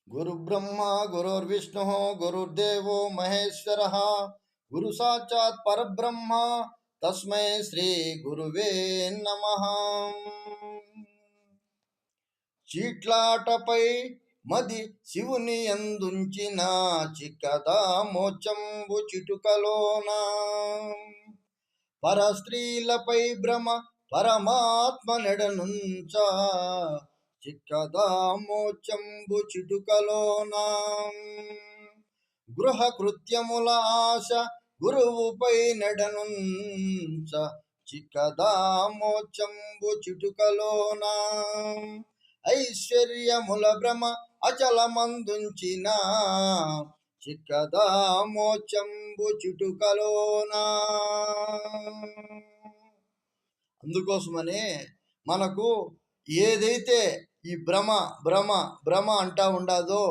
गुरुब्रह्मा गुरुर्विष्णुः गुरुर्देवो महेश्वरः गुरु साक्षात् परब्रह्म तस्मै श्री गुरुवे नमः। చీట్లాటపై మది శివుని యందుంచిన చిక్కదా మోచంబు చిటుకలోన పరస్త్రీలపై భ్రమ పరమాత్మ నెడనుంచ చిక్కదా మోచంబు చిటుకలోన గృహ కృత్యముల ఆశ గురువుపై నెడనుంచ చిక్కదా మోచంబు చిటుకలోన ఐశ్వర్యముల భ్రమ అచలమందుంచిన చిక్కదా మోచంబు చిటుకలోన. అందుకోసమనే మనకు ఏదైతే ఈ భ్రమ భ్రమ భ్రమ అంటా ఉండాదో,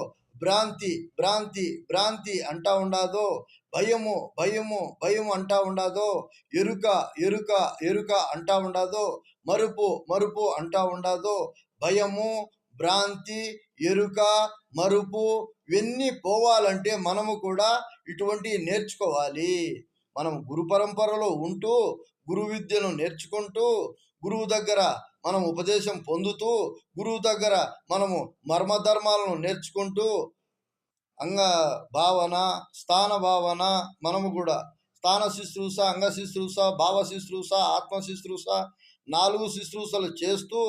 భ్రాంతి భ్రాంతి భ్రాంతి అంటా ఉండాదో, భయము భయము భయము అంటా ఉండాదో, ఎరుక ఎరుక ఎరుక అంటా ఉండాదో, మరుపు మరుపు అంటా ఉండాదో, భయము భ్రాంతి ఎరుక మరుపు ఇవన్నీ పోవాలంటే మనము కూడా ఇటువంటి నేర్చుకోవాలి. మనం గురు పరంపరలో ఉంటూ గురు విద్యను నేర్చుకుంటూ గురువు దగ్గర మనం ఉపదేశం పొందుతూ గురువు దగ్గర మనము మర్మధర్మాలను నేర్చుకుంటూ అంగ భావన స్థాన భావన, మనము కూడా స్థాన శుశ్రూష, అంగ శుశ్రూష, భావ శుశ్రూష, ఆత్మ శుశ్రూష 4 శుశ్రూషలు చేస్తూ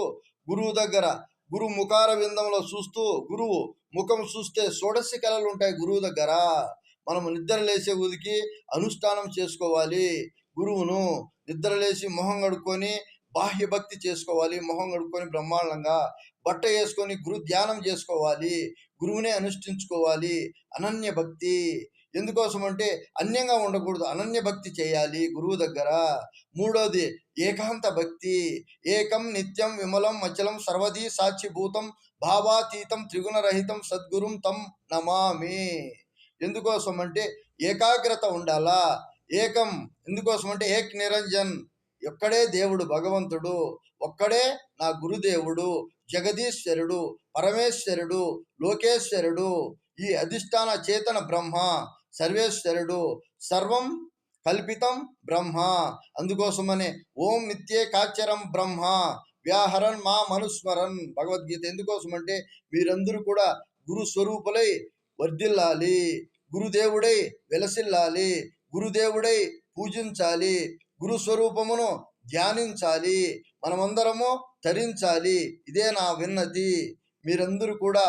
గురువు దగ్గర గురు ముఖార విందంలో చూస్తూ, గురువు ముఖం చూస్తే షోడశి కళలు ఉంటాయి గురువు దగ్గర. మనము నిద్రలేసే ఉదికి అనుష్ఠానం చేసుకోవాలి. గురువును నిద్రలేసి మొహం కడుక్కొని బాహ్య భక్తి చేసుకోవాలి. మొహం కడుక్కొని బ్రహ్మాండంగా బట్ట వేసుకొని గురు ధ్యానం చేసుకోవాలి. గురువునే అనుష్ఠించుకోవాలి. అనన్య భక్తి ఎందుకోసం అంటే అన్యంగా ఉండకూడదు, అనన్య భక్తి చేయాలి గురువు దగ్గర. మూడోది ఏకాంత భక్తి. ఏకం నిత్యం విమలం అచలం సర్వదీ సాక్షిభూతం భావాతీతం త్రిగుణరహితం సద్గురుం తం నమామి. ఎందుకోసం అంటే ఏకాగ్రత ఉండాలా. ఏకం ఎందుకోసం అంటే ఏక్ నిరంజన్, ఒక్కడే దేవుడు భగవంతుడు, ఒక్కడే నా గురుదేవుడు, జగదీశ్వరుడు, పరమేశ్వరుడు, లోకేశ్వరుడు, ఈ అధిష్టాన చేతన బ్రహ్మ, సర్వేశ్వరుడు, సర్వం కల్పితం బ్రహ్మ. అందుకోసమనే ఓం నిత్యేకాచరం బ్రహ్మ వ్యాహరన్ మా మనుస్మరన్ భగవద్గీత. ఎందుకోసమంటే మీరందరూ కూడా గురు స్వరూపులై వర్ధిల్లాలి, గురుదేవుడై వెలసిల్లాలి, గురుదేవుడై పూజించాలి, గురు స్వరూపమును ధ్యానించాలి, మనమందరము తరించాలి. ఇదే నా విన్నతి. మీరందరూ కూడా